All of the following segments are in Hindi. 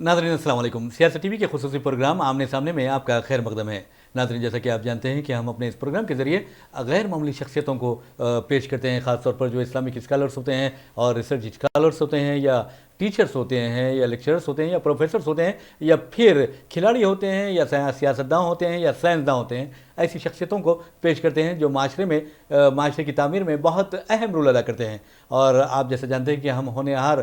नाज़रीन अस्सलाम वालेकुम। सियासत टीवी के खुसूसी प्रोग्राम आमने सामने में आपका खैर मकदम है। नाज़रीन, जैसा कि आप जानते हैं कि हम अपने इस प्रोग्राम के ज़रिए गैर मामूली शख्सियतों को पेश करते हैं, ख़ास तौर पर जो इस्लामिक स्कॉलर्स होते हैं और रिसर्च स्कॉलर्स होते हैं, या टीचर्स होते हैं, या लेक्चरर्स होते हैं, या प्रोफेसर्स होते हैं, या फिर खिलाड़ी होते हैं, या सियासतदान होते हैं, या साइंसदान होते हैं। ऐसी शख्सियतों को पेश करते हैं जो माशरे में माशरे की तामीर में बहुत अहम रोल अदा करते हैं। और आप जैसे जानते हैं कि हम होनहार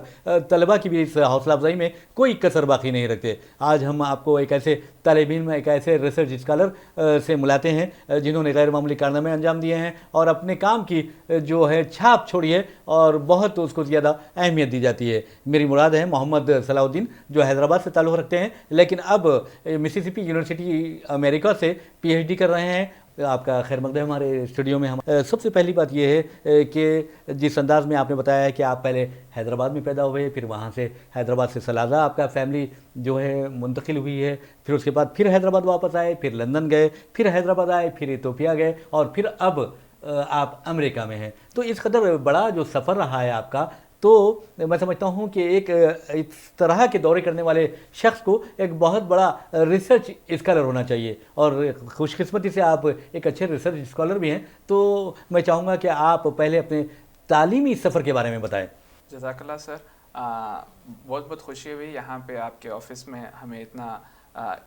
तलबा की भी इस हौसला अफजाई में कोई कसर बाकी नहीं रखते। आज हम आपको एक ऐसे तालिब इल्म, एक ऐसे रिसर्च स्कॉलर से मिलाते हैं जिन्होंने गैर मामूली कारनामे अंजाम दिए हैं और अपने काम की जो है छाप छोड़ी है और बहुत उसको ज़्यादा अहमियत दी जाती है। मेरी मुराद है मोहम्मद सलाउद्दीन, जो हैदराबाद से ताल्लुक़ रखते हैं, लेकिन अब मिसिसिपी यूनिवर्सिटी अमेरिका से पीएचडी कर रहे हैं। आपका खैर मकदम है हमारे स्टूडियो में। हम सबसे पहली बात यह है कि जिस अंदाज़ में आपने बताया है कि आप पहले हैदराबाद में पैदा हुए, फिर वहाँ से हैदराबाद से सलाला आपका फैमिली जो है मुंतकिल हुई है, फिर उसके बाद फिर हैदराबाद वापस आए, फिर लंदन गए, फिर हैदराबाद आए, फिर इथोपिया गए और फिर अब आप अमेरिका में हैं। तो इस कदर बड़ा जो सफ़र रहा है आपका, तो मैं समझता हूँ कि एक इस तरह के दौरे करने वाले शख्स को एक बहुत बड़ा रिसर्च स्कॉलर होना चाहिए और खुशकिस्मती से आप एक अच्छे रिसर्च स्कॉलर भी हैं। तो मैं चाहूँगा कि आप पहले अपने तालीमी सफ़र के बारे में बताएं। जज़ाकल्लाह सर, बहुत बहुत खुशी हुई यहाँ पे आपके ऑफिस में हमें इतना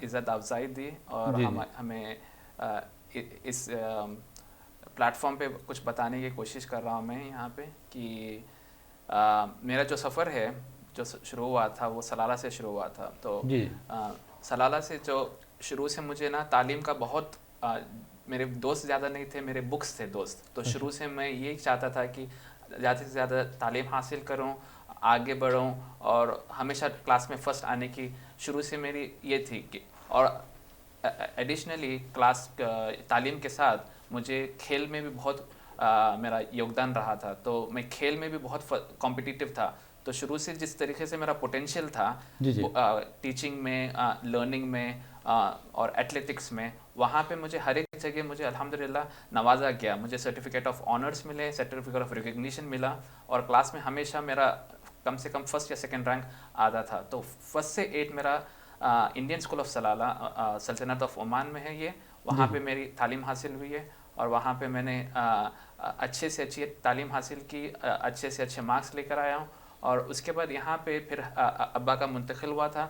इज़्ज़त अफजाई दी और हमें इस प्लेटफॉर्म पे कुछ बताने की कोशिश कर रहा हूँ मैं यहाँ पे कि मेरा जो सफ़र है जो शुरू हुआ था वो सलाला से शुरू हुआ था। तो सलाला से जो शुरू से मुझे ना तालीम का बहुत मेरे दोस्त ज़्यादा नहीं थे, मेरे बुक्स थे दोस्त। तो शुरू से मैं यही चाहता था कि ज़्यादा से ज़्यादा तालीम हासिल करूं, आगे बढ़ूं और हमेशा क्लास में फ़र्स्ट आने की शुरू से मेरी ये थी कि और एडिशनली क्लास तालीम के साथ मुझे खेल में भी बहुत मेरा योगदान रहा था। तो मैं खेल में भी बहुत कॉम्पिटिटिव था। तो शुरू से जिस तरीके से मेरा पोटेंशियल था टीचिंग में, लर्निंग में और एथलेटिक्स में, वहाँ पे मुझे हर एक जगह मुझे अल्हम्दुलिल्लाह नवाजा गया। मुझे सर्टिफिकेट ऑफ ऑनर्स मिले, सर्टिफिकेट ऑफ रिकग्निशन मिला और क्लास में हमेशा मेरा कम से कम फर्स्ट या सेकंड रैंक आता था। तो फर्स्ट से 8 मेरा इंडियन स्कूल ऑफ सलाला सल्तनत ऑफ ओमान में है ये, वहाँ पे मेरी तालीम हासिल हुई है और वहाँ पे मैंने अच्छे से अच्छी तालीम हासिल की, अच्छे से अच्छे मार्क्स लेकर आया हूँ। और उसके बाद यहाँ पे फिर अब्बा का मुंतकिल हुआ था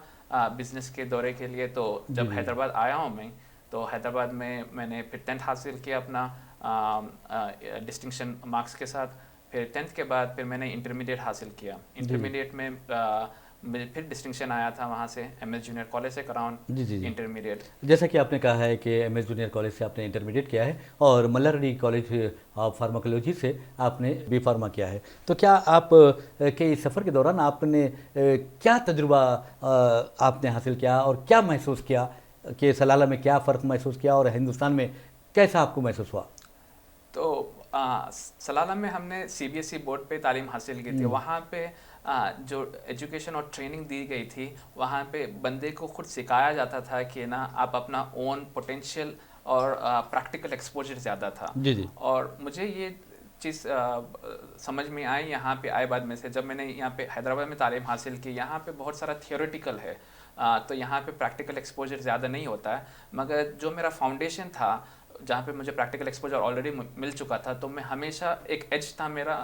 बिज़नेस के दौरे के लिए। तो जब हैदराबाद आया हूँ मैं, तो हैदराबाद में मैंने फिर 10th हासिल किया अपना डिस्टिंक्शन मार्क्स के साथ। फिर 10th के बाद फिर मैंने इंटरमीडिएट हासिल किया। इंटरमीडिएट में मुझे फिर डिस्टिंक्शन आया था वहाँ से, एमएस जूनियर कॉलेज से कराऊँ इंटरमीडिएट। जैसा कि आपने कहा है कि एमएस जूनियर कॉलेज से आपने इंटरमीडिएट किया है और मल्लारेड्डी कॉलेज ऑफ फार्माकोलॉजी से आपने बी फार्मा किया है। तो क्या आप के इस सफ़र के दौरान आपने क्या तजुर्बा आपने हासिल किया और क्या महसूस किया कि सलाला में क्या फ़र्क महसूस किया और हिंदुस्तान में कैसा आपको महसूस हुआ? तो सलाला में हमने सीबीएसई बोर्ड पे तालीम हासिल की थी। वहाँ पे जो एजुकेशन और ट्रेनिंग दी गई थी, वहाँ पे बंदे को खुद सिखाया जाता था कि ना आप अपना ओन पोटेंशियल और प्रैक्टिकल एक्सपोजर ज़्यादा था। और मुझे ये चीज़ समझ में आई यहाँ पे आए बाद में से, जब मैंने यहाँ पे हैदराबाद में तालीम हासिल की। यहाँ पे बहुत सारा थियोरेटिकल है, तो यहाँ पे प्रैक्टिकल एक्सपोजर ज़्यादा नहीं होता है। मगर जो मेरा फाउंडेशन था, जहाँ पे मुझे प्रैक्टिकल एक्सपोजर ऑलरेडी मिल चुका था, तो मैं हमेशा एक एज था मेरा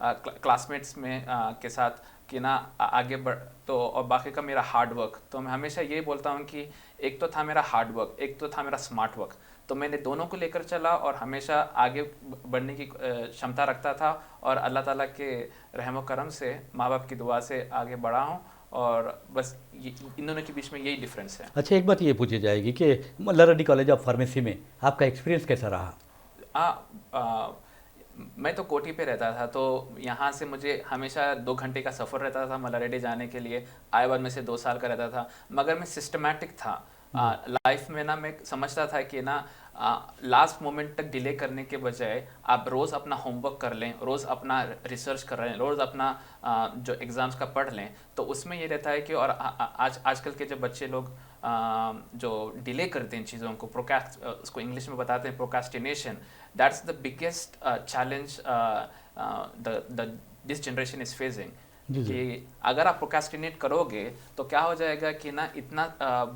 क्लासमेट्स में के साथ कि ना आगे बढ़। तो और बाकी का मेरा हार्ड वर्क। तो मैं हमेशा ये बोलता हूँ कि एक तो था मेरा हार्ड वर्क, एक तो था मेरा स्मार्ट वर्क। तो मैंने दोनों को लेकर चला और हमेशा आगे बढ़ने की क्षमता रखता था और अल्लाह ताला के रहम व करम से, माँ बाप की दुआ से आगे बढ़ा हूँ। और बस इन दोनों के बीच में यही डिफरेंस है। अच्छा, एक बात ये पूछी जाएगी कि मल्लारेड्डी कॉलेज ऑफ फार्मेसी में आपका एक्सपीरियंस कैसा रहा? मैं तो कोठी पे रहता था, तो यहाँ से मुझे हमेशा 2 घंटे का सफ़र रहता था मल्लारेड्डी जाने के लिए। आए बाद में से 2 साल का रहता था। मगर मैं सिस्टमैटिक था लाइफ में ना। मैं समझता था कि ना लास्ट मोमेंट तक डिले करने के बजाय आप रोज़ अपना होमवर्क कर लें, रोज़ अपना रिसर्च कर लें, रोज़ अपना जो एग्ज़ाम्स का पढ़ लें। तो उसमें ये रहता है कि और आजकल के जो बच्चे लोग जो डिले करते हैं चीज़ों को, उसको इंग्लिश में बताते हैं procrastination, that's the biggest challenge this generation is facing. जी जी कि अगर आप प्रोक्रेस्टिनेट करोगे तो क्या हो जाएगा कि ना इतना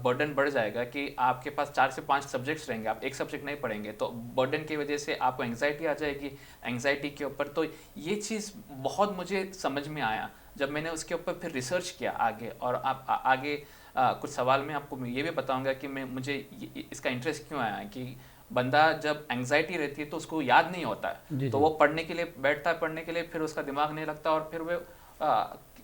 बर्डन बढ़ जाएगा कि आपके पास 4 से 5 सब्जेक्ट्स रहेंगे, आप एक सब्जेक्ट नहीं पढ़ेंगे तो बर्डन की वजह से आपको एंग्जाइटी आ जाएगी, एंग्जाइटी के ऊपर। तो ये चीज़ बहुत मुझे समझ में आया जब मैंने उसके ऊपर फिर रिसर्च किया आगे। और आप आगे कुछ सवाल में आपको ये भी बताऊंगा कि मुझे इसका इंटरेस्ट क्यों आया कि बंदा जब एंग्जाइटी रहती है तो उसको याद नहीं होता है, जी तो जी। वो पढ़ने के लिए बैठता है, पढ़ने के लिए फिर उसका दिमाग नहीं लगता और फिर वो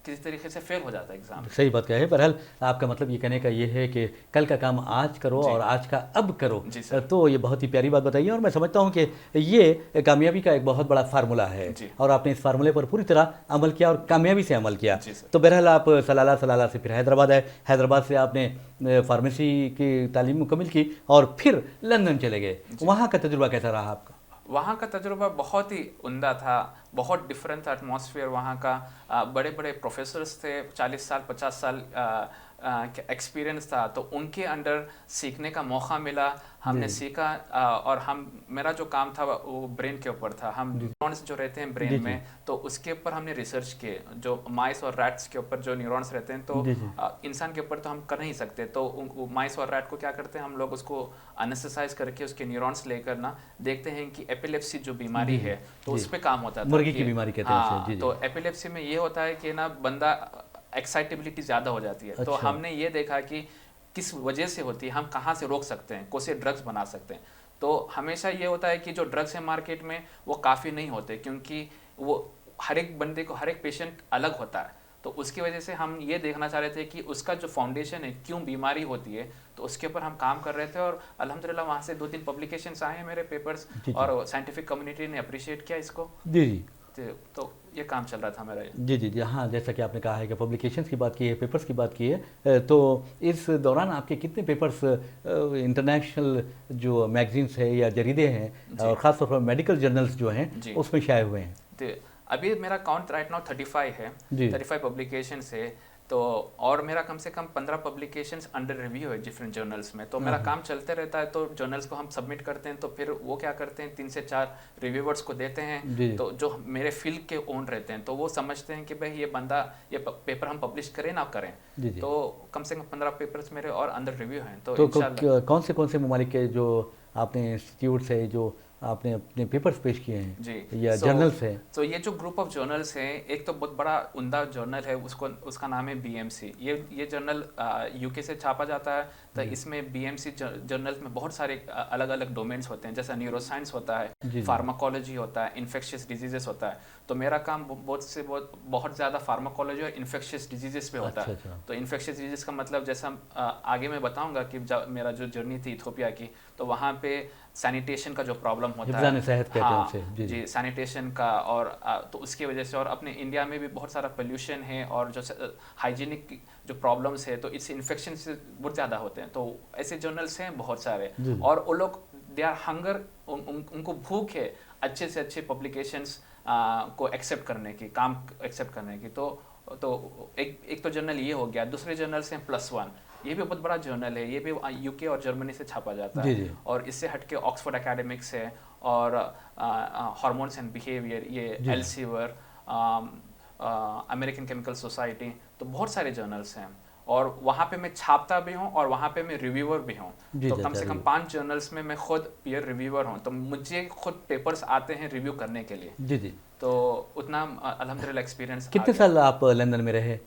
किसी तरीके से फेल हो जाता है एग्जाम में। सही बात कहा है। बहरहाल आपका मतलब ये कहने का ये है कि कल का काम आज करो जी और आज का अब करो। जी सर। तो ये बहुत ही प्यारी बात बताई है और मैं समझता हूँ कि ये कामयाबी का एक बहुत बड़ा फार्मूला है जी और आपने इस फार्मूले पर पूरी तरह अमल किया और कामयाबी से अमल किया। जी सर। तो बहरहाल आप सलाला सलाला से फिर हैदराबाद आए, हैदराबाद से आपने फार्मेसी की तालीम मुकम्मल की और फिर लंदन चले गए। वहाँ का तजुर्बा कैसा रहा आपका? वहाँ का तजुर्बा बहुत ही उम्दा था, बहुत डिफरेंट था एटमॉस्फेयर वहाँ का। बड़े बड़े प्रोफेसर्स थे, 40 साल 50 साल एक्सपीरियंस था, तो उनके अंडर सीखने का मौका मिला, हमने जी सीखा। और मेरा जो काम था वो ब्रेन के ऊपर था। हम जी न्यूरॉन्स जो रहते हैं जी ब्रेन जी में, तो उसके ऊपर हमने रिसर्च किए। जो माइस और रैट्स के ऊपर जो न्यूरॉन्स रहते हैं, तो जी जी इंसान के ऊपर तो हम कर नहीं सकते, तो माइस और रैट को क्या करते हैं हम लोग, उसको अनेस्थेसाइज करके उसके न्यूरॉन्स लेकर ना देखते हैं कि एपिलेप्सी जो बीमारी जी जी है तो जी। उस पर काम होता था मुर्गी की कि बीमारी कहते हैं उसे। जी हाँ, जी। तो एपिलेप्सी में ये होता है कि ना बंदा एक्साइटेबिलिटी ज़्यादा हो जाती है। तो अच्छा। हमने ये देखा कि किस वजह से होती है, हम कहाँ से रोक सकते हैं, कौन से ड्रग्स बना सकते हैं। तो हमेशा ये होता है कि जो ड्रग्स हैं मार्केट में वो काफ़ी नहीं होते, क्योंकि वो हर एक बंदे को, हर एक पेशेंट अलग होता है। तो उसकी वजह से हम ये देखना चाह रहे थे कि उसका जो फाउंडेशन है, क्यों बीमारी होती है, तो उसके ऊपर हम काम कर रहे थे। और अल्हम्दुलिल्लाह वहाँ से 2-3 पब्लिकेशंस आए हैं मेरे पेपर्स, जी जी और साइंटिफिक कम्युनिटी ने अप्रिशिएट किया इसको। जी जी तो ये काम चल रहा था मेरा। जी जी जी। हाँ, जैसा कि आपने कहा है कि पब्लिकेशंस की बात की है, पेपर्स की बात की है, तो इस दौरान आपके कितने पेपर्स इंटरनेशनल जो मैगजीन्स है या जरीदे हैं जी और ख़ासतौर पर मेडिकल जर्नल्स जो हैं जी। उसमें शाये हुए हैं? तो अभी मेरा काउंट राइट नाउ 35 है, जी 35 पब्लिकेशंस है। तो और मेरा कम से कम 15 पब्लिकेशंस अंडर रिव्यू है डिफरेंट जर्नल्स में। तो मेरा काम चलते रहता है, तो जर्नल्स को हम सबमिट करते हैं, तो फिर वो क्या करते हैं 3 से 4 रिव्यूअर्स को देते हैं, जी तो जो मेरे फील्ड के ओन रहते हैं, तो वो समझते हैं कि भाई ये बंदा, ये पेपर हम पब्लिश करें ना करें। जी जी। तो कम से कम 15 पेपर्स मेरे और अंडर रिव्यू हैं, तो तो इंशाल्लाह। कौन से ममालिक के जो आपने इंस्टीट्यूट से जो आपने अपने पेपर्स पेश किए जी। हैं या सो जर्नल्स हैं? तो ये जो ग्रुप ऑफ जर्नल्स हैं, एक तो बहुत बड़ा उम्दा जर्नल है, उसका नाम है बीएमसी। ये जर्नल यूके से छापा जाता है। तो इसमें बीएमसी जर्नल्स में बहुत सारे अलग अलग डोमेन्स होते हैं, जैसा न्यूरोसाइंस होता है, जी जी फार्माकोलॉजी होता है, इन्फेक्शियस डिजीजेस होता है। तो मेरा काम बहुत ज़्यादा फार्माकोलॉजी और इन्फेक्शियस डिजीजेस पे होता अच्छा है। अच्छा। तो इन्फेक्शियस डिजीज का मतलब, जैसा आगे मैं बताऊंगा कि मेरा जो जर्नी थी इथोपिया की, तो वहाँ पे सैनिटेशन का जो प्रॉब्लम होता है, हिफ्ज़ान सेहत कहते हैं हाँ उसे। जी जी जी, सैनिटेशन का, और तो उसकी वजह से, और अपने इंडिया में भी बहुत सारा पोल्यूशन है और जो हाइजीनिक जो प्रॉब्लम्स है, तो इससे इन्फेक्शन से बहुत ज़्यादा होते हैं। तो ऐसे जर्नल्स हैं बहुत सारे, जी और वो लोग दे आर हंगर, उनको भूख है अच्छे से अच्छे पब्लिकेशंस को एक्सेप्ट करने की, काम एक्सेप्ट करने की। तो एक तो जर्नल ये हो गया। दूसरे जर्नल्स हैं +1, ये भी बहुत बड़ा जर्नल है, ये भी यूके और जर्मनी से छापा जाता जी है। जी और इससे हटके ऑक्सफोर्ड एकेडमिक्स है, और हार्मोन्स एंड बिहेवियर, ये जी एल्सेवियर, अमेरिकन केमिकल सोसाइटी, तो बहुत सारे जर्नल्स हैं। और वहाँ पे मैं छापता भी हूँ और वहाँ पे मैं रिव्यूअर भी हूँ। जी तो जी, कम से अच्छा, कम 5 जर्नल्स में मैं खुद पीयर रिव्यूअर हूँ, तो मुझे खुद पेपर्स आते हैं रिव्यू करने के लिए। जी जी। तो उतना अल्हम्दुलिल्लाह एक्सपीरियंस आ कितने गया। साल आप लंदन में रहे?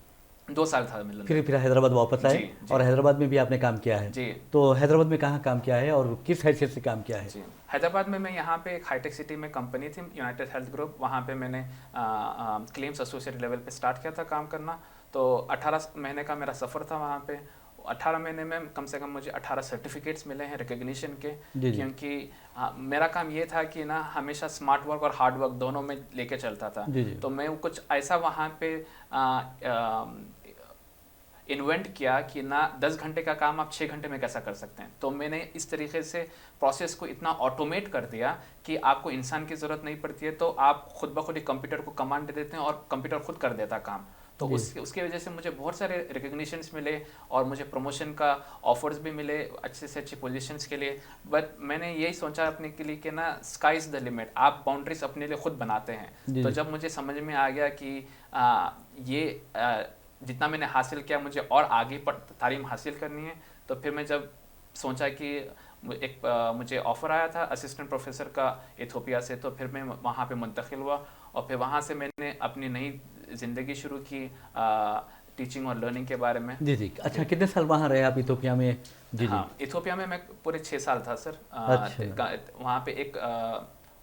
2 साल था मैं लंदन। फिर हैदराबाद वापस आए जी जी और हैदराबाद में भी आपने काम किया है। जी तो हैदराबाद में कहाँ काम किया है और किस हैसियत से काम किया है? जी। हैदराबाद में मैं यहाँ पे एक हाईटेक सिटी में कंपनी थी, यूनाइटेड हेल्थ ग्रुप, वहाँ पे मैंने क्लेम्स एसोसिएट लेवल पे स्टार्ट किया था काम करना। तो 18 महीने का मेरा सफ़र था वहाँ पे। 18 महीने में कम से कम मुझे 18 सर्टिफिकेट्स मिले हैं रिकग्निशन के। जी जी क्योंकि मेरा काम ये था कि ना हमेशा स्मार्ट वर्क और हार्ड वर्क दोनों में लेके चलता था। जी जी तो मैं कुछ ऐसा वहाँ पे इन्वेंट किया कि ना 10 घंटे का काम आप 6 घंटे में कैसा कर सकते हैं। तो मैंने इस तरीके से प्रोसेस को इतना ऑटोमेट कर दिया कि आपको इंसान की ज़रूरत नहीं पड़ती है, तो आप खुद ब खुद ही कंप्यूटर को कमांड दे देते हैं और कंप्यूटर खुद कर देता काम। तो उसके वजह से मुझे बहुत सारे रिकग्निशंस मिले और मुझे प्रमोशन का ऑफर्स भी मिले अच्छे से अच्छी पोजीशंस के लिए। बट मैंने यही सोचा अपने के लिए कि ना स्काई इज़ द लिमिट, आप बाउंड्रीज अपने लिए खुद बनाते हैं। तो जब मुझे समझ में आ गया कि जितना मैंने हासिल किया मुझे और आगे तालीम हासिल करनी है, तो फिर मैं जब सोचा कि मुझे ऑफ़र आया था असिस्टेंट प्रोफेसर का इथियोपिया से, तो फिर मैं वहाँ पे मुंतकिल हुआ और फिर वहाँ से मैंने अपनी नई ज़िंदगी शुरू की टीचिंग और लर्निंग के बारे में। जी। अच्छा, कितने साल वहाँ रहे आप इथियोपिया में? जी। हाँ, इथियोपिया में मैं पूरे 6 साल था सर। अच्छा। वहाँ पे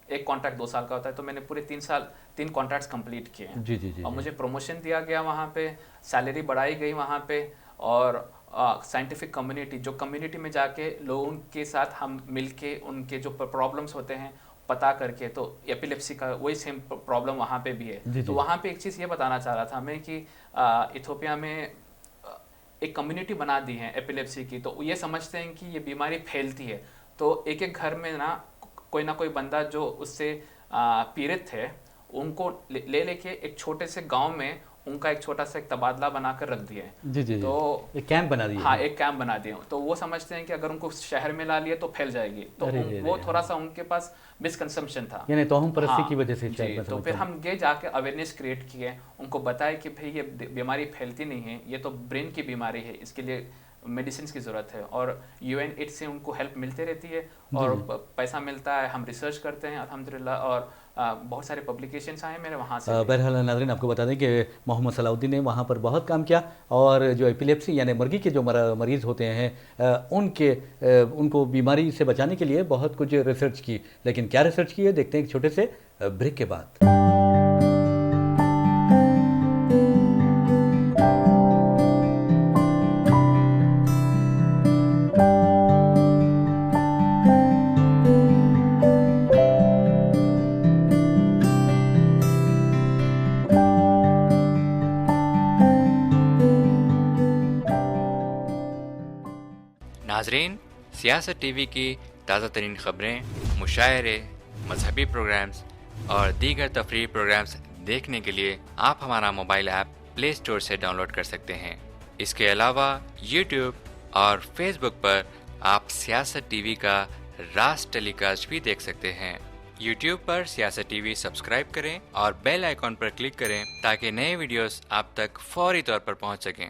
एक कॉन्ट्रैक्ट 2 साल का होता है, तो मैंने पूरे 3 कॉन्ट्रैक्ट्स कंप्लीट किए हैं। जी। और मुझे प्रमोशन दिया गया वहाँ पे, सैलरी बढ़ाई गई वहाँ पे, और साइंटिफिक कम्युनिटी, जो कम्युनिटी में जाके लोगों के साथ हम मिलके उनके जो प्रॉब्लम्स होते हैं पता करके, तो एपिलेप्सी का वही सेम प्रॉब्लम वहाँ पे भी है। तो वहाँ पे एक चीज़ ये बताना चाह रहा था मैं कि इथियोपिया में एक कम्युनिटी बना दी है एपिलेप्सी की, तो ये समझते हैं कि ये बीमारी फैलती है। तो एक एक घर में ना कोई बंदा जो उससे पीड़ित है, उनको ले लेके एक छोटे से गांव में उनका एक छोटा सा एक तबादला बनाकर रख दिया है। जी। तो एक कैंप बना दिया। हाँ, एक कैंप बना दिया। तो वो समझते हैं कि अगर उनको शहर में ला लिया तो फैल जाएगी। तो वो थोड़ा सा उनके पास मिसकंसेप्शन था, यानी तोहम परस्ती की वजह से। जी, तो फिर हम गए जाके अवेयरनेस क्रिएट किए, उनको बताया कि भाई ये बीमारी फैलती नहीं है, ये तो ब्रेन की बीमारी है, इसके लिए मेडिसिन की ज़रूरत है। और UN-8 से उनको हेल्प मिलती रहती है और पैसा मिलता है, हम रिसर्च करते हैं अल्हम्दुलिल्लाह, और बहुत सारे पब्लिकेशंस आए मेरे वहाँ से। बहरहाल नाज़रीन, आपको बता दें कि मोहम्मद सलाउद्दीन ने वहाँ पर बहुत काम किया, और जो एपिलेप्सी यानी मर्गी के जो मरीज़ होते हैं उनको बीमारी से बचाने के लिए बहुत कुछ रिसर्च की। लेकिन क्या रिसर्च की है, देखते हैं एक छोटे से ब्रेक के बाद। नाजरीन, सियासत टीवी की ताज़ा तरीन ख़बरें, मुशायरे, मजहबी प्रोग्राम्स और दीगर तफरीही प्रोग्राम्स देखने के लिए आप हमारा मोबाइल ऐप प्ले स्टोर से डाउनलोड कर सकते हैं। इसके अलावा यूट्यूब और फेसबुक पर आप सियासत टीवी का रास टेलीकास्ट भी देख सकते हैं। यूट्यूब पर सियासत टीवी सब्सक्राइब करें और बेल आइकॉन पर क्लिक करें ताकि नए वीडियोस आप तक फौरी तौर पर पहुंच सकें।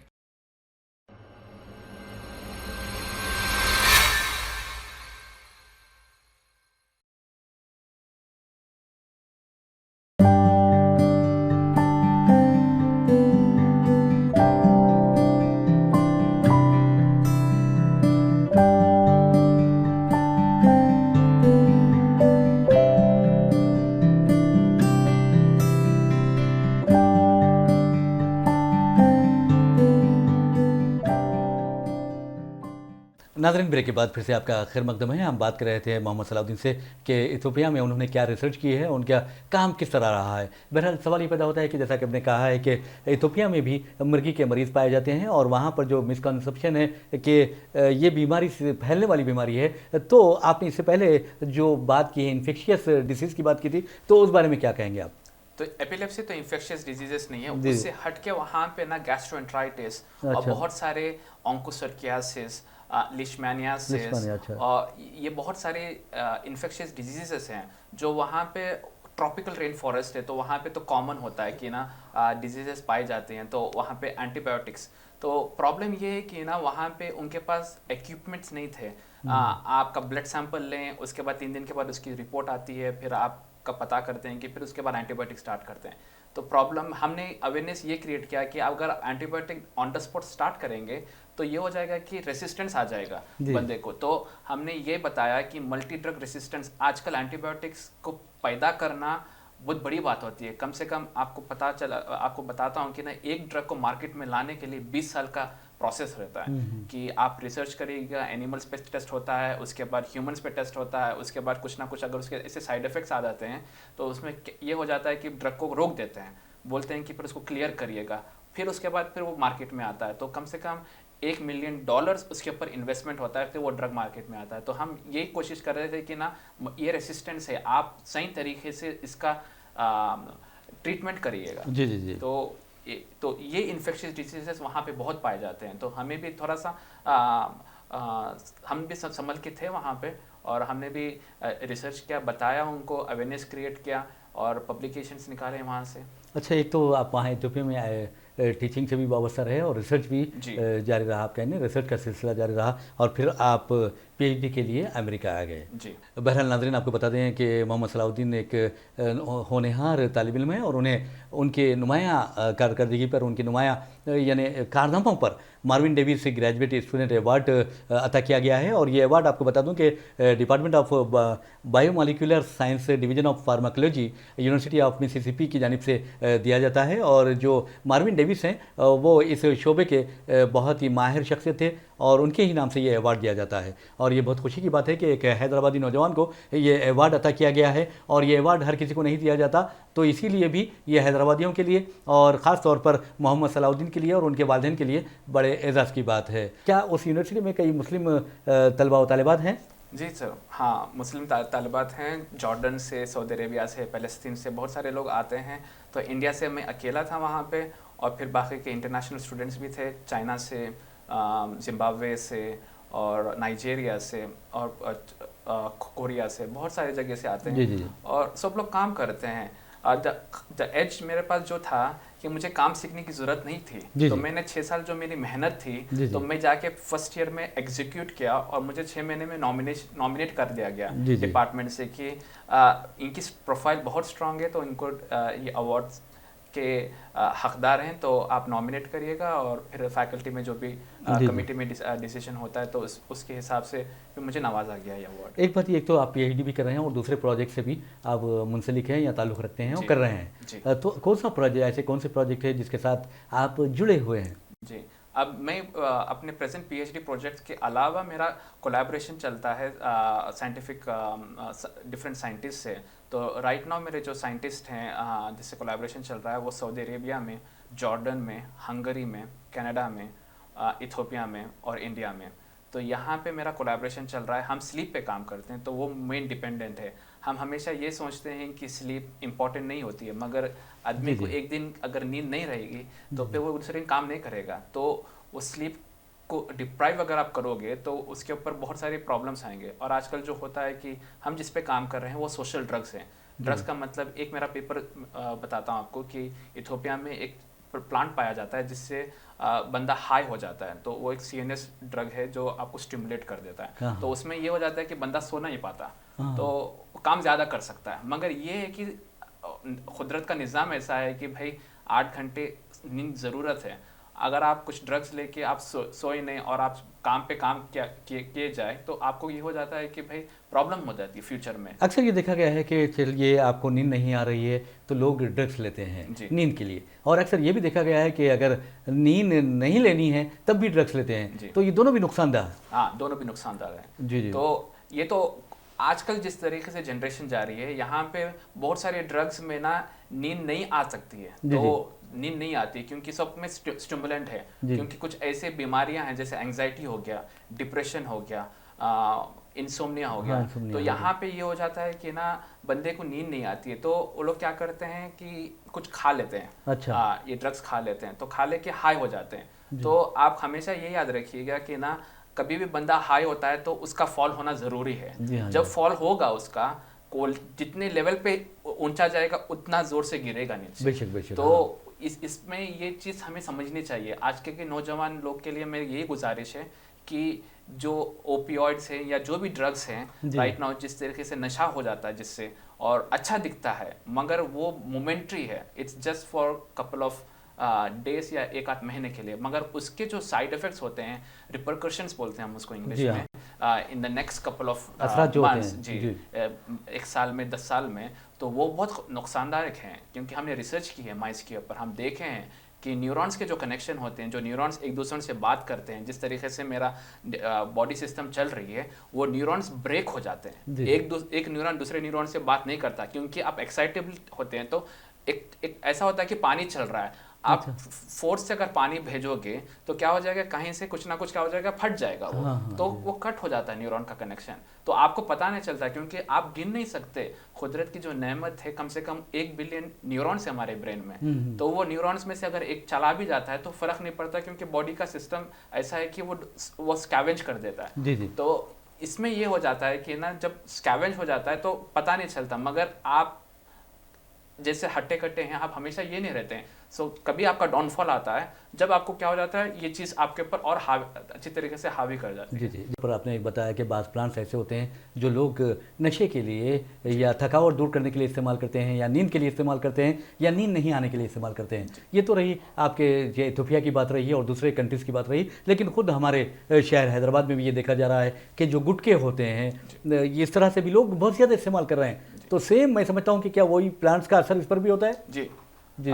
नाज़रीन, ब्रेक के बाद फिर से आपका खैर मकदम है। हम बात कर रहे थे मोहम्मद सलाउद्दीन से कि इथियोपिया में उन्होंने क्या रिसर्च की है, उनका काम किस तरह रहा है। बहरहाल सवाल ये पैदा होता है कि जैसा कि आपने कहा है कि इथियोपिया में भी मर्गी के मरीज़ पाए जाते हैं, और वहाँ पर जो मिसकंसेप्शन है कि ये बीमारी से फैलने वाली बीमारी है, तो आपने इससे पहले जो बात की है इन्फेक्शियस डिसीज़ की बात की थी, तो उस बारे में क्या कहेंगे आप? तो एपिलेप्सी तो इन्फेक्शियस डिजीजेस नहीं है, उससे हटके वहाँ पे ना गैस्ट्रोएंटराइटिस और बहुत सारे ऑन्कोसर्कियासिस, लिशमैनियासिस, और ये बहुत सारे इन्फेक्शियस डिजीजेस हैं जो वहाँ पे ट्रॉपिकल रेन फॉरेस्ट है, तो वहाँ पे तो कॉमन होता है कि ना डिजीजेस पाए जाते हैं, तो वहाँ पे एंटीबायोटिक्स। तो प्रॉब्लम ये है कि ना वहाँ पे उनके पास इक्विपमेंट्स नहीं थे। आपका ब्लड सैंपल लें, उसके बाद 3 दिन के बाद उसकी रिपोर्ट आती है, फिर आपका पता करते हैं कि फिर उसके बाद एंटीबायोटिक स्टार्ट करते हैं। तो प्रॉब्लम, हमने अवेयरनेस ये क्रिएट किया कि अगर antibiotic on the spot start करेंगे तो ये हो जाएगा कि रेसिस्टेंस आ जाएगा बंदे को। तो हमने ये बताया कि मल्टी ड्रग रेसिस्टेंस, आजकल एंटीबायोटिक्स को पैदा करना बहुत बड़ी बात होती है। कम से कम आपको बताता हूँ कि ना एक ड्रग को मार्केट में लाने के लिए 20 साल का प्रोसेस रहता है कि आप रिसर्च करिएगा, एनिमल्स पे टेस्ट होता है, उसके बाद ह्यूमंस पे टेस्ट होता है, उसके बाद कुछ ना कुछ अगर उसके ऐसे साइड इफेक्ट्स आ जाते हैं तो उसमें ये हो जाता है कि ड्रग को रोक देते हैं, बोलते हैं कि फिर उसको क्लियर करिएगा, फिर उसके बाद फिर वो मार्केट में आता है। तो कम से कम $1 मिलियन उसके ऊपर इन्वेस्टमेंट होता है, फिर वो ड्रग मार्केट में आता है। तो हम यही कोशिश कर रहे थे कि ना ये रेसिस्टेंस है, आप सही तरीके से इसका ट्रीटमेंट करिएगा। जी। तो तो ये इन्फेक्शियस डिजीजेस वहाँ पे बहुत पाए जाते हैं। तो हमें भी थोड़ा सा हम भी संभल के थे वहाँ पे, और हमने भी रिसर्च किया, बताया उनको, अवेयरनेस क्रिएट किया और पब्लिकेशंस निकाले वहाँ से। अच्छा, एक तो आप वहाँ इथियोपिया में आए, टीचिंग से भी वाबस्ता रहे और रिसर्च भी जारी रहा, आप कहने रिसर्च का सिलसिला जारी रहा, और फिर आप पीएचडी के लिए अमेरिका आ गए। जी। बहरहाल नाज़रीन, आपको बता दें कि मोहम्मद सलाहुद्दीन एक होनहार तालिब इल्म है और उन्हें उनके नुमायाँ कारकर्दगी पर, उनके नुमायाँ यानी कारनामों पर Marvin Davis graduate student award अता किया गया है। और ये अवार्ड आपको बता दूं कि department of biomolecular science division of pharmacology university of Mississippi की जानिब से दिया जाता है। और जो मार्विन डेविस हैं वो इस शोबे के बहुत ही माहिर शख्सियत थे और उनके ही नाम से ये अवार्ड दिया जाता है। और ये बहुत खुशी की बात है कि एक हैदराबादी नौजवान को ये अवार्ड अता किया गया है, और ये अवार्ड हर किसी को नहीं दिया जाता, तो इसीलिए भी ये हैदराबादियों के लिए और ख़ास तौर पर मोहम्मद सलाहुद्दीन के लिए और उनके वालिदैन के लिए बड़े एजाज़ की बात है। क्या उस यूनिवर्सिटी में कई मुस्लिम तलबा व तालिबात हैं? जी सर, हाँ, मुस्लिम तालिबात हैं, जॉर्डन से, सऊदी अरेबिया से, फ़लस्तीन से बहुत सारे लोग आते हैं। तो इंडिया से मैं अकेला था वहाँ पे, और फिर बाकी के इंटरनेशनल स्टूडेंट्स भी थे, चाइना से, जिम्बाब्वे से और नाइजीरिया से और कोरिया से, बहुत सारे जगह से आते हैं। जी। और सब लोग काम करते हैं। द एज मेरे पास जो था कि मुझे काम सीखने की ज़रूरत नहीं थी, तो मैंने 6 साल जो मेरी मेहनत थी, तो मैं जाके फर्स्ट ईयर में एग्जीक्यूट किया और मुझे 6 महीने में नॉमिनेट कर दिया गया डिपार्टमेंट से कि इनकी प्रोफाइल बहुत स्ट्रांग है, तो इनको ये अवार्ड के हकदार हैं, तो आप नॉमिनेट करिएगा। और फिर फैकल्टी में जो भी कमेटी में डिसीजन होता है, तो उसके हिसाब से फिर मुझे नवाजा गया ये अवार्ड। एक बात, एक तो आप पीएचडी भी कर रहे हैं और दूसरे प्रोजेक्ट से भी आप मुंसलिक हैं या ताल्लुक़ रखते हैं और कर रहे हैं, तो कौन सा प्रोजेक्ट, ऐसे कौन से प्रोजेक्ट है जिसके साथ आप जुड़े हुए हैं? जी, अब मैं अपने प्रेजेंट पीएचडी प्रोजेक्ट के अलावा मेरा कोलैबोरेशन चलता है साइंटिफिक डिफरेंट साइंटिस्ट से। तो राइट नाउ मेरे जो साइंटिस्ट हैं जिससे कोलैबोरेशन चल रहा है वो सऊदी अरेबिया में, जॉर्डन में, हंगरी में, कनाडा में, इथियोपिया में और इंडिया में। तो यहाँ पे मेरा कोलैबोरेशन चल रहा है। हम स्लीप पे काम करते हैं, तो वो मेन डिपेंडेंट है। हम हमेशा ये सोचते हैं कि स्लीप इम्पॉर्टेंट नहीं होती है, मगर आदमी को एक दिन अगर नींद नहीं रहेगी तो फिर वो दूसरे दिन काम नहीं करेगा। तो वो स्लीप को डिप्राइव अगर आप करोगे तो उसके ऊपर बहुत सारे प्रॉब्लम्स आएंगे। और आजकल जो होता है कि हम जिस पे काम कर रहे हैं वो सोशल ड्रग्स हैं। ड्रग्स का मतलब, एक मेरा पेपर बताता हूँ आपको कि इथियोपिया में एक प्लांट पाया जाता है जिससे बंदा हाई हो जाता है। तो वो एक सीएनएस ड्रग है जो आपको स्टिमुलेट कर देता है। तो उसमें ये हो जाता है कि बंदा सो नहीं पाता, तो काम ज़्यादा कर सकता है। मगर ये है कि कुदरत का निज़ाम ऐसा है कि भाई 8 घंटे नींद ज़रूरत है। अगर आप कुछ ड्रग्स लेके आप सोए नहीं और आप काम पे काम किए जाए तो आपको ये हो जाता है कि भाई प्रॉब्लम हो जाती है फ्यूचर में। अक्सर ये देखा गया है कि चलिए आपको नींद नहीं आ रही है तो लोग ड्रग्स लेते हैं नींद के लिए, और अक्सर ये भी देखा गया है कि अगर नींद नहीं लेनी है तब भी ड्रग्स लेते हैं, तो ये दोनों भी नुकसानदार है। हाँ, दोनों भी नुकसानदार है। जी। तो ये तो आजकल जिस तरीके से जनरेशन जा रही है, यहाँ पे बहुत सारे ड्रग्स में ना नींद नहीं आ सकती है। तो नींद नहीं आती क्योंकि सब में स्टिमुलेंट है, क्योंकि कुछ ऐसे बीमारियां हैं जैसे एंजाइटी हो गया, डिप्रेशन हो गया, इंसोम्निया हो गया। तो यहाँ पे ये हो जाता है कि ना बंदे को नींद नहीं आती है, तो वो लोग क्या करते हैं कि कुछ खा लेते हैं। अच्छा। ये ड्रग्स खा लेते हैं, तो खा लेके हाई हो जाते हैं। तो आप हमेशा ये याद रखिएगा कि ना कभी भी बंदा हाई होता है तो उसका फॉल होना जरूरी है। जब फॉल होगा उसका जितने लेवल पे ऊंचा जाएगा उतना जोर से गिरेगा नीचे। बेशक। तो इसमें ये चीज़ हमें समझनी चाहिए। आज के नौजवान लोग के लिए मेरी यही गुजारिश है कि जो ओपियोइड्स हैं या जो भी ड्रग्स हैं राइट नाउ, जिस तरीके से नशा हो जाता है जिससे और अच्छा दिखता है, मगर वो मोमेंट्री है, it's just for couple of days या 1-8 महीने के लिए, मगर उसके जो साइड इफेक्ट्स होते हैं, रिपरकशंस बोलते हैं हम उसको इंग्लिश में, in the next couple of months, जी 1 साल में, 10 साल में, तो वो बहुत नुकसानदायक हैं। क्योंकि हमने रिसर्च की है माइस के ऊपर, हम देखे हैं कि न्यूरॉन्स के जो कनेक्शन होते हैं, जो न्यूरॉन्स एक दूसरे से बात करते हैं, जिस तरीके से मेरा बॉडी सिस्टम चल रही है, वो न्यूरॉन्स ब्रेक हो जाते हैं। एक न्यूरॉन दूसरे न्यूरॉन से बात नहीं करता, क्योंकि आप एक्साइटेबल होते हैं। तो एक ऐसा होता है कि पानी चल रहा है, आप फोर्स से अगर पानी भेजोगे तो क्या हो जाएगा, कहीं से कुछ ना कुछ क्या हो जाएगा, फट जाएगा वो। तो वो कट हो जाता है न्यूरॉन का कनेक्शन, तो आपको पता नहीं चलता, क्योंकि आप गिन नहीं सकते कुदरत की जो नेमत है, कम से कम 1 बिलियन न्यूरॉन्स है हमारे ब्रेन में। तो वो न्यूरॉन्स में से अगर एक चला भी जाता है तो फर्क नहीं पड़ता, क्योंकि बॉडी का सिस्टम ऐसा है कि वो स्कैवेंज कर देता है। तो इसमें ये हो जाता है कि ना, जब स्कैवेंज हो जाता है तो पता नहीं चलता, मगर आप जैसे हट्टे कट्टे हैं, आप हमेशा ये नहीं रहते हैं। कभी आपका डाउनफॉल आता है जब आपको क्या हो जाता है, ये चीज़ आपके ऊपर और अच्छी तरीके से हावी कर जाती है। जी। पर आपने एक बताया कि बाज़ प्लांट्स ऐसे होते हैं जो लोग नशे के लिए या थकावट दूर करने के लिए इस्तेमाल करते हैं, या नींद के लिए इस्तेमाल करते हैं, या नींद नहीं आने के लिए इस्तेमाल करते हैं। ये तो रही आपके ये इथोपिया की बात रही है और दूसरे कंट्रीज़ की बात रही, लेकिन खुद हमारे शहर हैदराबाद में भी ये देखा जा रहा है कि जो गुटके होते हैं इस तरह से भी लोग बहुत ज़्यादा इस्तेमाल कर रहे हैं। तो सेम मैं समझता हूँ कि क्या वही प्लांट्स का असर इस पर भी होता है? जी जी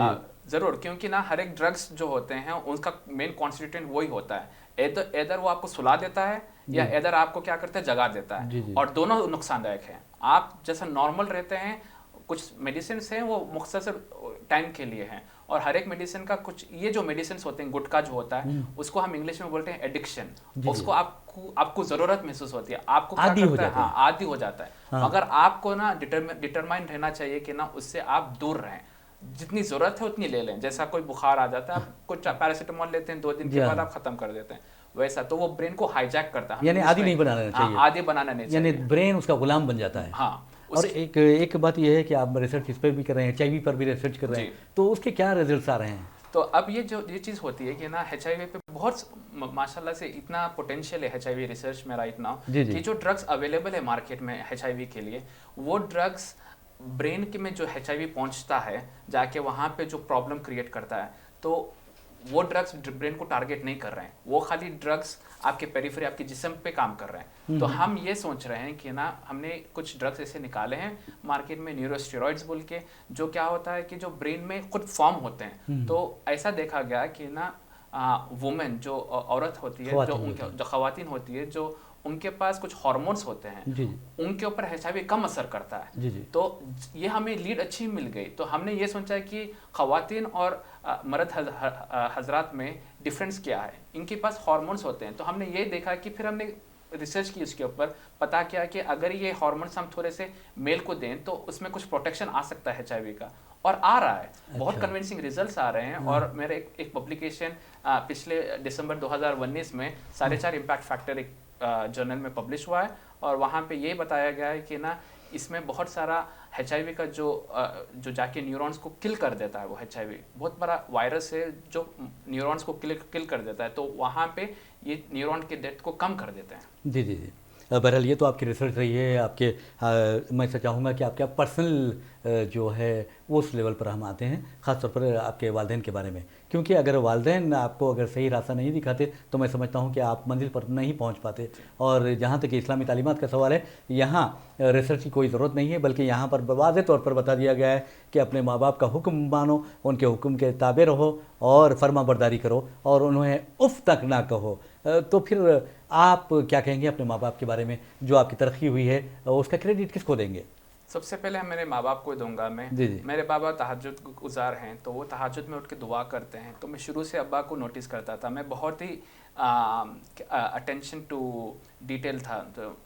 ज़रूर, क्योंकि ना हर एक ड्रग्स जो होते हैं उनका मेन कॉन्स्टिट्यूएंट वही होता है। इधर वो आपको सुला देता है या इधर आपको क्या करता है, जगा देता है। और दोनों नुकसानदायक हैं। आप जैसा नॉर्मल रहते हैं, कुछ मेडिसिन हैं वो मुख्तसर टाइम के लिए हैं, और हर एक मेडिसिन का कुछ, ये जो मेडिसिन होते हैं, गुटखा जो होता है उसको हम इंग्लिश में बोलते हैं एडिक्शन। उसको आपको ज़रूरत महसूस होती है, आपको क्या करता है, हाँ आदी हो जाता है। मगर आपको ना डिटरमाइन रहना चाहिए कि ना उससे आप दूर रहें, जितनी ज़रूरत है उतनी ले लें। जैसा कोई बुखार आ जाता है, आप कुछ पैरासीटामोल लेते हैं, 2 दिन के बाद आप खत्म कर देते हैं, वैसा तो वो ब्रेन को हाईजैक करता है। यानी आदी नहीं बनाना चाहिए। आदी बनाना नहीं चाहिए, यानी ब्रेन उसका गुलाम बन जाता है। हाँ। और एक बात यह है कि आप रिसर्च इस पर भी कर रहे हैं, HIV पर भी रिसर्च कर रहे हैं, तो उसके क्या रिजल्ट्स आ रहे हैं? तो अब ये चीज़ होती है कि ना HIV पे बहुत माशाल्लाह से इतना पोटेंशियल है HIV रिसर्च में राइट नाउ, कि जो ड्रग्स अवेलेबल है मार्केट में HIV के लिए, वो ड्रग्स ब्रेन के में जो HIV पहुंचता है जाके वहाँ पे जो प्रॉब्लम क्रिएट करता है, तो वो ड्रग्स ब्रेन को टारगेट नहीं कर रहे हैं, वो खाली ड्रग्स आपके पेरिफेरी, आपके जिस्म पे काम कर रहे हैं। तो हम ये सोच रहे हैं कि ना, हमने कुछ ड्रग्स ऐसे निकाले हैं मार्केट में, न्यूरोस्टेरॉइड्स बोल के, जो क्या होता है कि जो ब्रेन में खुद फॉर्म होते हैं। तो ऐसा देखा गया कि ना वुमेन जो औरत होती है, जो ख़वातीन होती है, जो उनके पास कुछ हार्मोन्स होते हैं, उनके ऊपर HIV कम असर करता है। तो ये हमें लीड अच्छी मिल गई। तो हमने ये सोचा कि ख़वातीन और मर्द हजरात में डिफरेंस क्या है, इनके पास हार्मोन्स होते हैं। तो हमने ये देखा कि फिर हमने रिसर्च की उसके ऊपर, पता किया कि अगर ये हार्मोन्स हम थोड़े से मेल को दें तो उसमें कुछ प्रोटेक्शन आ सकता है HIV का, और आ रहा है। बहुत कन्विंसिंग रिजल्ट्स आ रहे हैं। और मेरे एक पब्लिकेशन पिछले दिसंबर 2019 में 4.5 इम्पैक्ट फैक्टर एक जर्नल में पब्लिश हुआ है, और वहाँ पे ये बताया गया है कि ना, इसमें बहुत सारा HIV का जो जाके न्यूरॉन्स को किल कर देता है, वो HIV बहुत बड़ा वायरस है जो न्यूरॉन्स को किल कर देता है। तो वहाँ पे ये न्यूरॉन के डेथ को कम कर देते हैं। जी। बहरहाल ये तो आपकी रिसर्च रही है, आपके मैं चाहूँगा कि आपका पर्सनल जो है उस लेवल पर हम आते हैं, ख़ासतौर पर आपके वालिदैन के बारे में, क्योंकि अगर वालिदैन आपको अगर सही रास्ता नहीं दिखाते तो मैं समझता हूँ कि आप मंजिल पर नहीं पहुँच पाते। और जहाँ तक इस्लामी तालीमात का सवाल है, यहाँ रिसर्च की कोई ज़रूरत नहीं है, बल्कि यहाँ पर वाज़ेह तौर पर बता दिया गया है कि अपने माँ बाप का हुक्म मानो, उनके हुक्म के ताबे रहो और फर्मा बरदारी करो, और उन्हें उफ़ तक ना कहो। तो फिर आप क्या कहेंगे अपने माँ बाप के बारे में, जो आपकी तरक्की हुई है, उसका क्रेडिट किसको देंगे? सबसे पहले मेरे माँ बाप को दूंगा मैं। मेरे बाबा तहज्जुद गुजार हैं, तो वो तहज्जुद में उठ के दुआ करते हैं। तो मैं शुरू से अब्बा को नोटिस करता था, मैं बहुत ही अटेंशन टू डिटेल था।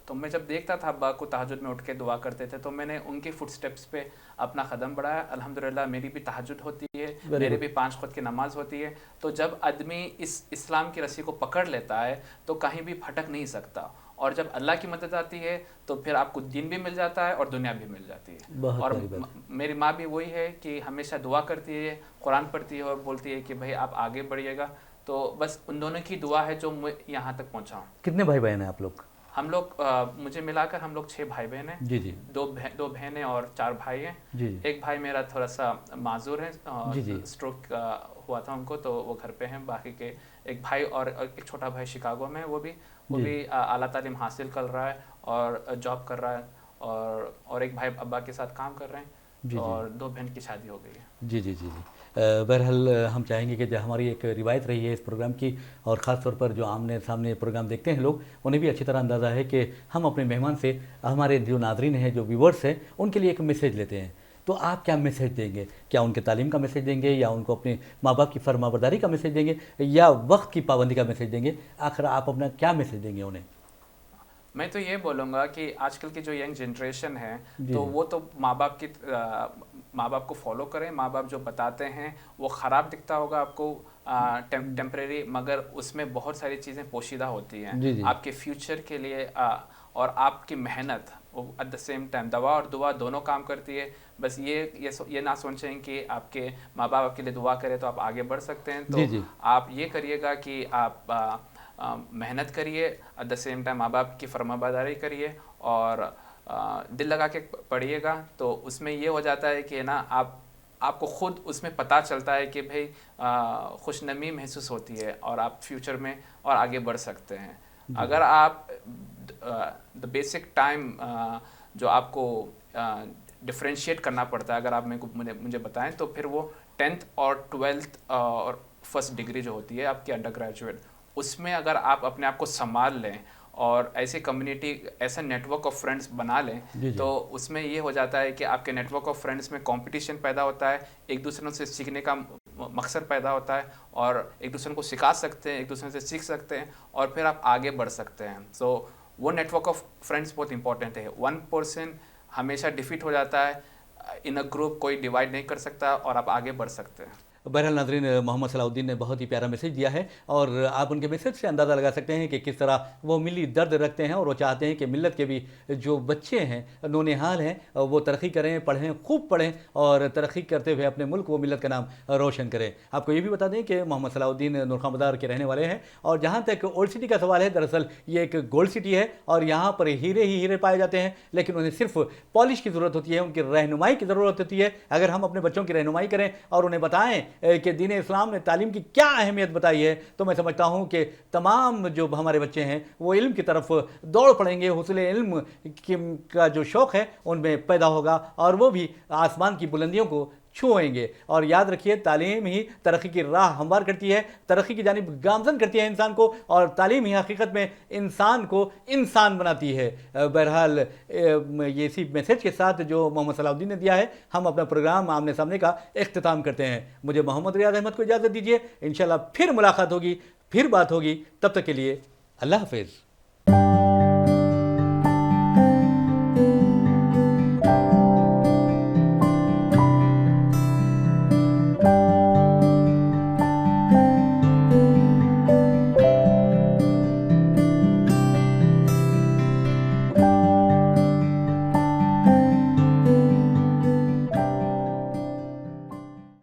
तो मैं जब देखता था अब्बा को तहज्जुद में उठ के दुआ करते थे, तो मैंने उनके फुटस्टेप्स पे अपना कदम बढ़ाया। अल्हम्दुलिल्लाह मेरी भी तहज्जुद होती है, मेरी भी 5 वक्त की नमाज होती है। तो जब आदमी इस इस्लाम की रस्सी को पकड़ लेता है तो कहीं भी भटक नहीं सकता, और जब अल्लाह की मदद आती है तो फिर आपको दीन भी मिल जाता है और दुनिया भी मिल जाती है। और मेरी माँ भी वही है कि हमेशा दुआ करती है, कुरान पढ़ती है और बोलती है कि भाई आप आगे बढ़िएगा। तो बस उन दोनों की दुआ है जो मैं यहाँ तक पहुँचा हूँ। कितने भाई बहन हैं आप लोग? हम लोग मुझे मिलाकर हम लोग 6 भाई बहन हैं। जी। 2 बहनें और 4 भाई हैं। एक भाई मेरा थोड़ा सा माजूर है, स्ट्रोक हुआ था उनको, तो वो घर पे हैं। बाकी के एक भाई और एक छोटा भाई शिकागो में, वो भी आला तालीम हासिल कर रहा है और जॉब कर रहा है, और एक भाई अब्बा के साथ काम कर रहे हैं, और 2 बहन की शादी हो गई है। जी। बहरहाल हम चाहेंगे कि जो हमारी एक रिवायत रही है इस प्रोग्राम की, और ख़ास तौर पर जो आमने सामने प्रोग्राम देखते हैं लोग, उन्हें भी अच्छी तरह अंदाज़ा है कि हम अपने मेहमान से, हमारे जो नाज़रीन हैं, जो व्यूवर्स हैं, उनके लिए एक मैसेज लेते हैं तो आप क्या मैसेज देंगे? क्या उनके तालीम का मैसेज देंगे, या उनको अपने माँ बाप की फरमाबरदारी का मैसेज देंगे, या वक्त की पाबंदी का मैसेज देंगे? आखिर आप अपना क्या मैसेज देंगे उन्हें? मैं तो ये बोलूँगा कि आजकल की जो यंग जनरेशन है जी तो वो तो माँ बाप को फॉलो करें। माँ बाप जो बताते हैं वो ख़राब दिखता होगा आपको टेम्परेरी, मगर उसमें बहुत सारी चीज़ें पोशीदा होती हैं जी जी आपके फ्यूचर के लिए। और आपकी मेहनत एट द सेम टाइम, दवा और दुआ दोनों काम करती है। बस ये ना सोचें कि आपके माँ बाप आपके लिए दुआ करें तो आप आगे बढ़ सकते हैं। जी तो जी आप ये करिएगा कि आप मेहनत करिए, एट द सेम टाइम माँ बाप की फरमाबरदारी करिए, और दिल लगा के पढ़िएगा। तो उसमें ये हो जाता है कि ना आपको खुद उसमें पता चलता है कि भाई खुशनमी महसूस होती है, और आप फ्यूचर में और आगे बढ़ सकते हैं। अगर आप द बेसिक टाइम जो आपको डिफ्रेंशिएट करना पड़ता है, अगर आप मुझे बताएं, तो फिर वो 10th और 12th और फर्स्ट डिग्री जो होती है आपकी अंडर ग्रेजुएट, उसमें अगर आप अपने आप को संभाल लें और ऐसी कम्युनिटी, ऐसा नेटवर्क ऑफ फ्रेंड्स बना लें, जी जी तो उसमें ये हो जाता है कि आपके नेटवर्क ऑफ फ्रेंड्स में कंपटीशन पैदा होता है, एक दूसरे से सीखने का मकसद पैदा होता है, और एक दूसरे को सिखा सकते हैं, एक दूसरे से सीख सकते हैं, और फिर आप आगे बढ़ सकते हैं। सो वो नेटवर्क ऑफ फ्रेंड्स बहुत इंपॉर्टेंट है। वन पर्सन हमेशा डिफीट हो जाता है, इन अ ग्रुप कोई डिवाइड नहीं कर सकता, और आप आगे बढ़ सकते हैं। बहरहाल नाज़रीन, मोहम्मद सलाहुद्दीन ने बहुत ही प्यारा मैसेज दिया है, और आप उनके मैसेज से अंदाज़ा लगा सकते हैं कि किस तरह वो मिली दर्द रखते हैं, और वो चाहते हैं कि मिल्लत के भी जो बच्चे हैं, नौनिहाल हैं, वो तरक्की करें, पढ़ें, खूब पढ़ें, और तरक्की करते हुए अपने मुल्क व मिल्लत का नाम रोशन करें। आपको ये भी बता दें कि मोहम्मद सलाहुद्दीन नूरखां बाज़ार के रहने वाले हैं, और जहाँ तक ओल्ड सिटी का सवाल है, दरअसल ये एक गोल्ड सिटी है, और यहाँ पर हीरे ही हीरे पाए जाते हैं, लेकिन उन्हें सिर्फ पॉलिश की ज़रूरत होती है, उनकी रहनुमाई की ज़रूरत होती है। अगर हम अपने बच्चों की रहनुमाई करें और उन्हें बताएं कि दीन इस्लाम ने तालीम की क्या अहमियत बताई है, तो मैं समझता हूँ कि तमाम जो हमारे बच्चे हैं वो इल्म की तरफ दौड़ पड़ेंगे, हुस्न इल्म का जो शौक़ है उनमें पैदा होगा, और वो भी आसमान की बुलंदियों को छुएंगे। और याद रखिए, तालीम ही तरक्की की राह हमवार करती है, तरक्की की जानिब गामजन करती है इंसान को, और तालीम ही हकीकत में इंसान को इंसान बनाती है। बहरहाल ये इसी मैसेज के साथ जो मोहम्मद सलाहुद्दीन ने दिया है, हम अपना प्रोग्राम आमने सामने का इख्तिताम करते हैं। मुझे मोहम्मद रियाज अहमद को इजाज़त दीजिए, इंशाल्लाह फिर मुलाकात होगी, फिर बात होगी। तब तक के लिए अल्लाह हाफ़िज़।